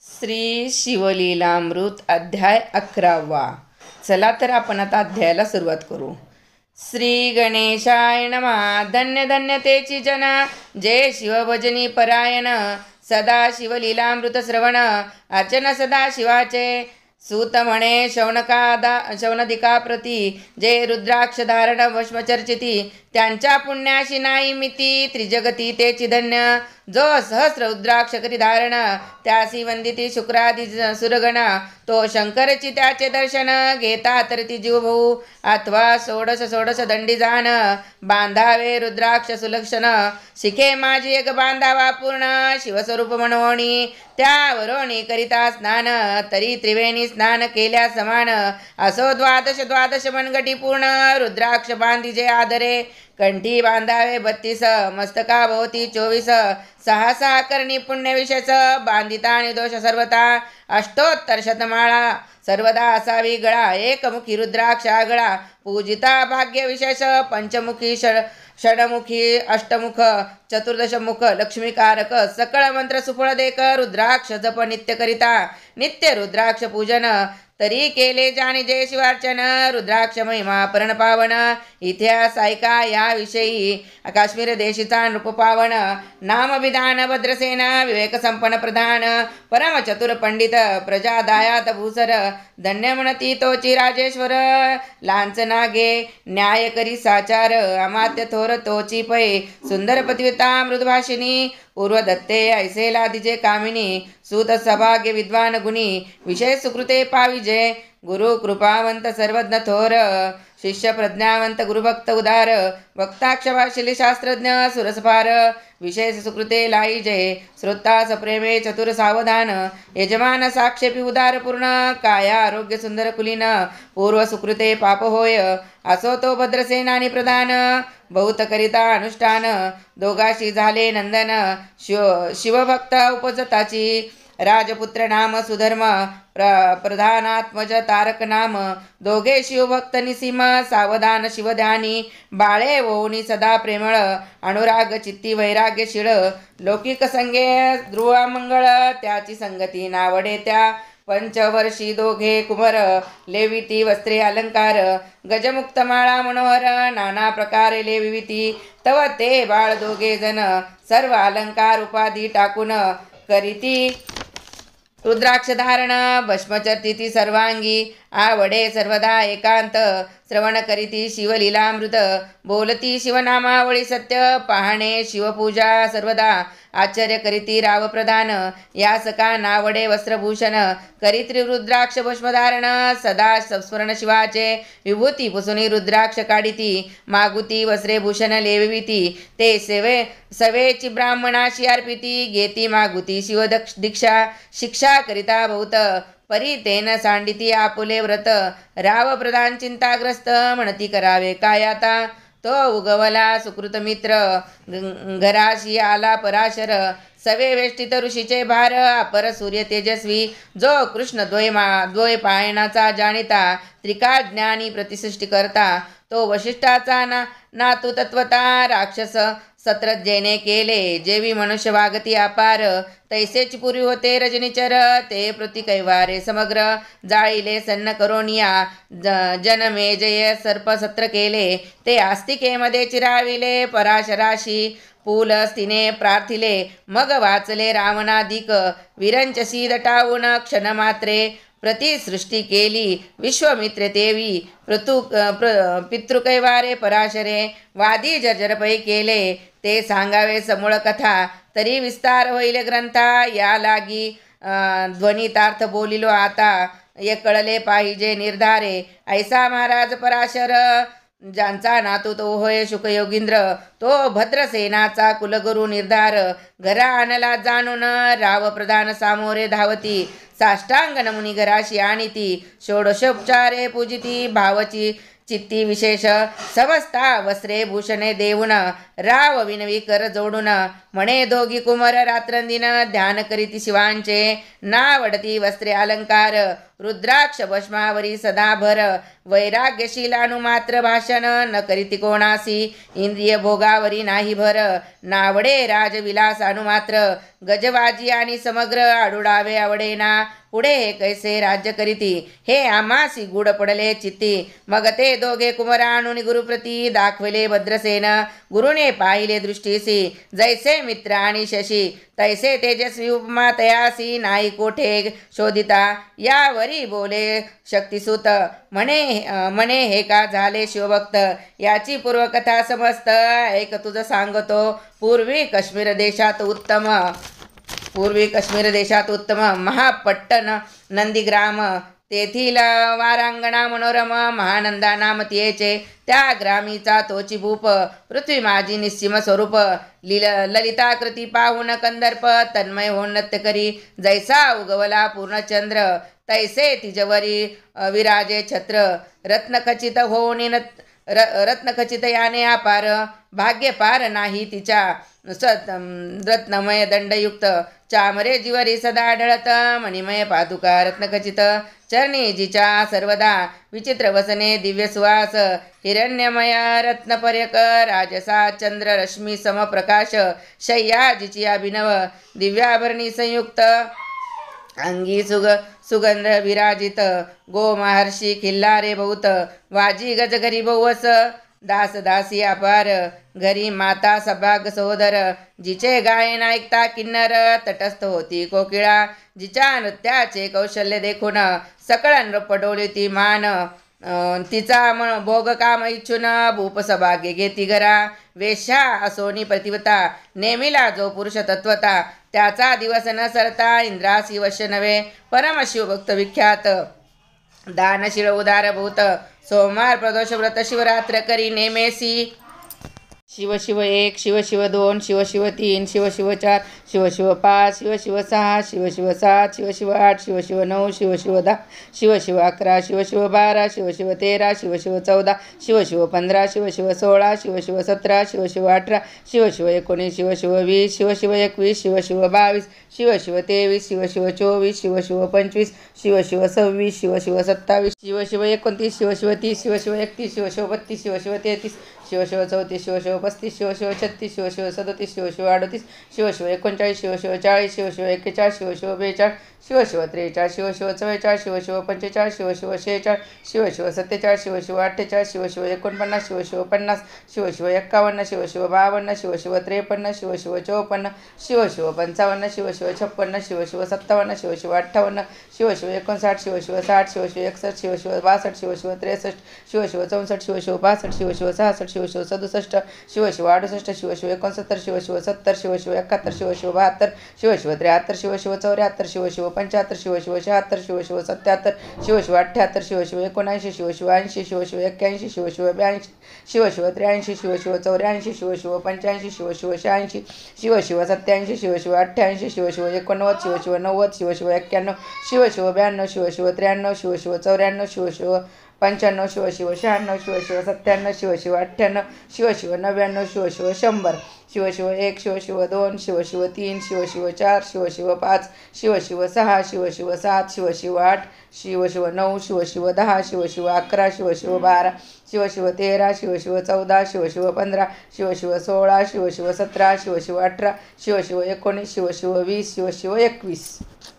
श्री शिवलीलामृत अध्याय 11वा. चला तर आपण आता अध्यायाला सुरुवात करू. श्री गणेशाय नमः. धन्य धन्य तेची जन, जय शिवभजनी परायण. सदा शिवलीलामृत श्रवण, अर्चन सदा शिवाचे. सूत म्हणे शौनदिका प्रती, जे रुद्राक्ष धारण भस्म चर्चिती. त्यांच्या पुण्याशी नाही मिती, त्रिजगती तेची धन्य. जो सहस्र रुद्राक्ष करी धारण, त्यासी वंदिती शुक्रादी सुरगण. तो शंकरची त्याचे दर्शन, घेता तर ती जीवभाऊ. अथवा षोडश दंडी जाण, बांधावे रुद्राक्ष सुलक्षण. शिखे माझी एक बांधावा पूर्ण, शिवस्वरूप मनोणी. त्यावरोणी करिता स्नान, तरी त्रिवेणी स्नान केल्या समान. असो द्वादश मनगटी पूर्ण, रुद्राक्ष बांधिजे आदरे. कंठी बांधावे 32, मस्तका भोवती 24. 6 करणी पुण्य विशेष, बांधिता आणि दोष सर्वता. अष्टोत्तर शतमाळा सर्वदा असावी गळा. एकमुखी रुद्राक्ष आगळा, पूजिता भाग्य विशेष. पंचमुखी षडमुखी अष्टमुख, चतुर्दशमुख लक्ष्मीकारक. सकळ मंत्र सुफळ देक, रुद्राक्ष जप नित्य करिता. नित्य रुद्राक्ष पूजन, तरी केले जाणी जय शिवार्चन. रुद्राक्ष महिमा परण पावन, इतिहास ऐका याविषयी. काश्मीर देशीचा नृप पावन. नामविधान भद्रसेन, विवेक संपन्न प्रधान. परम चतुर पंडित, प्रजा दायात भूसर. धन्य म्हणती तोची राजेश्वर, लांछना घे न्याय करी साचार. अमात्य थोर तोची पै, सुंदर पतिव्रता मृदभाषिणी. पूर्व दत्ते ऐसे लादिजे कामिनी, सूत सभाग्य विद्वान गुणी. विषय सुकृते पाविजे, गुरु कृपावंत सर्वज्ञ थोर. शिष्य प्रज्ञावंत गुरुभक्त उदार. भक्ताक्षभाशिली शास्त्रज्ञ सुरसपार. विशेष सुकृते लाईजे, श्रोता सप्रेमे चतुर सावधान. यजमान साक्षेपी उदार पूर्ण, काया आरोग्य सुंदर कुलीन. पूर्व सुकृते पाप होय, असो तो भद्रसेनानी प्रधान. बहुत करिता अनुष्ठान, दोघाशी झाले नंदन. शिवभक्त उपजताची, राजपुत्र नाम सुधर्म. प्रधानात्मज तारक नाम, दोघे शिवभक्त निसीम. सावधान शिवध्यानी, बाळे ओणी सदा प्रेमळ. अनुराग चित्ती वैराग्यशीळ, लौकिक संगे ध्रुवामंगळ. त्याची संगती नावडे त्या, पंचवर्षी दोघे कुमर. लेविती वस्त्रे अलंकार, गजमुक्त माळा मनोहर. नाना प्रकारे लेविती, तव ते बाळ दोघे जण. सर्व अलंकार उपाधी टाकून, करीती रुद्राक्ष धारण. भस्मचर्चिती सर्वांगी, आवडे सर्वदा एकांत. श्रवण करीती शिवलीलामृत, बोलती शिवनामावळी सत्य. पाहणे शिवपूजा सर्वदा, आश्चर्य करीती राव प्रधान. यासका नावडे वस्त्रभूषण, करीत्री रुद्राक्ष भस्मधारण. सदा संस्मरण शिवाचे, विभूती पुसुनी रुद्राक्ष काढिती. मागुती वस्त्रे भूषण लेविती, ते सवेची ब्राह्मणाशी अर्पिती. घेती मागुती शिव दीक्षा, शिक्षा करिता बहुत. परी तेन सांडिती आपुले व्रत. राव प्रधान चिंताग्रस्त, म्हणती करावे काय आता. तो उगवला सुकृत मित्र, घराशी आला पराशर. सवे वेष्टित ऋषीचे भार, अपर सूर्य तेजस्वी. जो कृष्ण द्वय पायनाचा जाणिता, त्रिकाळ ज्ञानी प्रतिसृष्टी करता. तो वशिष्ठाचा नातू तत्वता. राक्षस सत्रज्ञेने केले, जेवी मनुष्य वागती अपार. तैसेच पुरी होते रजनीचर, ते प्रतिकैवारे समग्र. जाळीले सन्न करोनिया, जनमे जय सर्प सत्र केले. ते आस्तिकेमध्ये चिराविले, पराशराशी पूल स्थिने प्रार्थिले. मग वाचले रावणाधिक, विरंचसी दटावून क्षणमात्रे. प्रतिसृष्टी केली विश्वमित्र तेवी. पितृकैवारे पराशरे, वादी जर्जरपै केले. ते सांगावे समूळ कथा, तरी विस्तार होईल ग्रंथा. या लागी ध्वनितार्थ बोलिलो आता, ये कळले पाहिजे निर्धारे. ऐसा महाराज पराशर, ज्यांचा नातू तो होय शुकयोगींद्र. तो भद्रसेनाचा कुलगुरु निर्धार. घरा आणला जाणून, राव प्रधान सामोरे धावती. साष्टांग नमुनी घराशी आणिती. षोडशोपचारे पूजिती, भावची चित्ती विशेष. समस्ता वस्त्रे भूषणे देऊन, राव विनवी कर जोडून. म्हणे दोघी कुमर रात्रंदिन, ध्यान करीती शिवांचे. नावडती वस्त्रे अलंकार. रुद्राक्ष भस्मावरी सदा भर वैराग्यशील अनुमात्र भाषण न करीती कोणासी इंद्रिय भोगावरी नाही भर नावडे राजविलास अनुमात्र गजवाजी आणि समग्र आडुडावे आवडेना पुढे हे कैसे राज्य करीती हे आम्हासी गुड पडले चित्ती मग ते दोघे कुमारानुनी गुरुप्रती दाखवले भद्रसेन गुरुने पाहिले दृष्टीसी जैसे मित्र आणि शशी तैसे तेजस्वी उपमा तयासी नाही कोठे शोधिता यावरी बोले शक्तिसूत म्हणे हे का झाले शिवभक्त याची पूर्वकथा समस्त ऐक तुझं सांगतो पूर्वी काश्मीर देशात उत्तम महापट्टण नंदीग्राम तेथील वारांगणा मनोरम महानंदा नाम तियेचे त्या ग्रामीचा तोची भूप पृथ्वी माझी निस्सीम स्वरूप ललिताकृती पाहून कंदर्प तन्मय होऊन नृत्य करी जैसा उगवला पूर्णचंद्र तैसे तिजवरी विराजे छत्र रत्नखचित होऊन रत्नखचित याने अपार भाग्य पार नाही तिच्या रत्नमय दंडयुक्त चामरे जिवरी सदा आढळत मणिमय पादुका रत्नखचित चरणी जिच्या सर्वदा विचित्र वसने दिव्य सुवास हिरण्यमय रत्नपर्यक राजसा चंद्र रश्मी समप्रकाश शय्या जिची अभिनव दिव्याभरणी संयुक्त अंगी सुगंध विराजित गो महर्षी खिल्लारे बहुत वाजी गजघरी बहुवस दास दासी अपार घरी माता सभाग सहोदर जिचे गायन ऐकता किन्नर तटस्थ होती कोकिळा जिच्या नृत्याचे कौशल्य देखून सकळ नृप डोली ती मान तिचा भोग काम इच्छून भूप सभाग्य घेती घरा वेश्या असोनी प्रतिवता नेमिला जो पुरुष तत्वता त्याचा दिवस न सरता इंद्रासी वश्य नव्हे परमशिवभक्त विख्यात दानशील उदारभूत सोमवार प्रदोष व्रत शिवरात्र करी नेमेसी शिव शिव 1 शिव शिव 2 शिव शिव 3 शिव शिव 4 शिव शिव 5 शिव शिव 6 शिव शिव 7 शिव शिव 8 शिव शिव 9 शिव शिव 10 शिव शिव 11 शिव शिव 12 शिव शिव 13 शिव शिव 14 शिव शिव 15 शिव शिव 16 शिव शिव 17 शिव शिव 18 शिव शिव 19 शिव शिव 20 शिव शिव 21 शिव शिव 22 शिव शिव 23 शिव शिव 24 शिव शिव 25 शिव शिव 26 शिव शिव 27 शिव शिव 29 शिव शिव 30 शिव शिव 31 शिव शिव 32 शिव शिव 33 शिव शिव 34 शिव शिव 35 शिव शिव 36 शिव शिव 37 शिव शिव 38 शिव शिव 39 शिव शिव 40 शिव शिव 41 शिव शिव 42 शिव शिव 43 शिव शिव 44 शिव शिव 45 शिव शिव 46 शिव शिव 47 शिव शिव 48 शिव शिव 49 शिव शिव 50 शिव शिव 51 शिव शिव 52 शिव शिव 53 शिव शिव 54 शिव शिव 55 शिव शिव 56 शिव शिव 57 शिव शिव 58 शिव शिव 59 शिव शिव 60 शिव शिव 61 शिव शिव 62 शिव शिव 63 शिव शिव 64 शिव शिव 65 शिव शिव 66 शिव शिव 67 शिव शिव 68 शिव शिव 69 शिव शिव 70 शिव शिव 71 शिव शिव 72 शिव शिव 73 शिव शिव 74 शिव शिव 75 शिव शिव 76 शिव शिव 77 शिव शिव 78 शिव शिव 79 शिव शिव 80 शिव शिव 81 शिव शिव 82 शिव शिव 83 शिव शिव 84 शिव शिव 85 शिव शिव 86 शिव शिव 87 शिव शिव 88 शिव शिव 89 शिव शिव 90 शिव शिव 91 शिव शिव 92 शिव शिव 93 शिव शिव 94 शिव शिव 95 शिव शिव 96 शिव शिव 97 शिव शिव 98 शिव शिव 99 शिव शिव 100 शिव शिव 1 शिव शिव 2 शिव शिव 3 शिव शिव 4 शिव शिव 5 शिव शिव 6 शिव शिव 7 शिव शिव 8 शिव शिव 9 शिव शिव 10 शिव शिव 11 शिव शिव 12 शिव शिव 13 शिव शिव 14 शिव शिव 15 शिव शिव 16 शिव शिव 17 शिव शिव 18 शिव शिव 19 शिव शिव 20 शिव शिव 21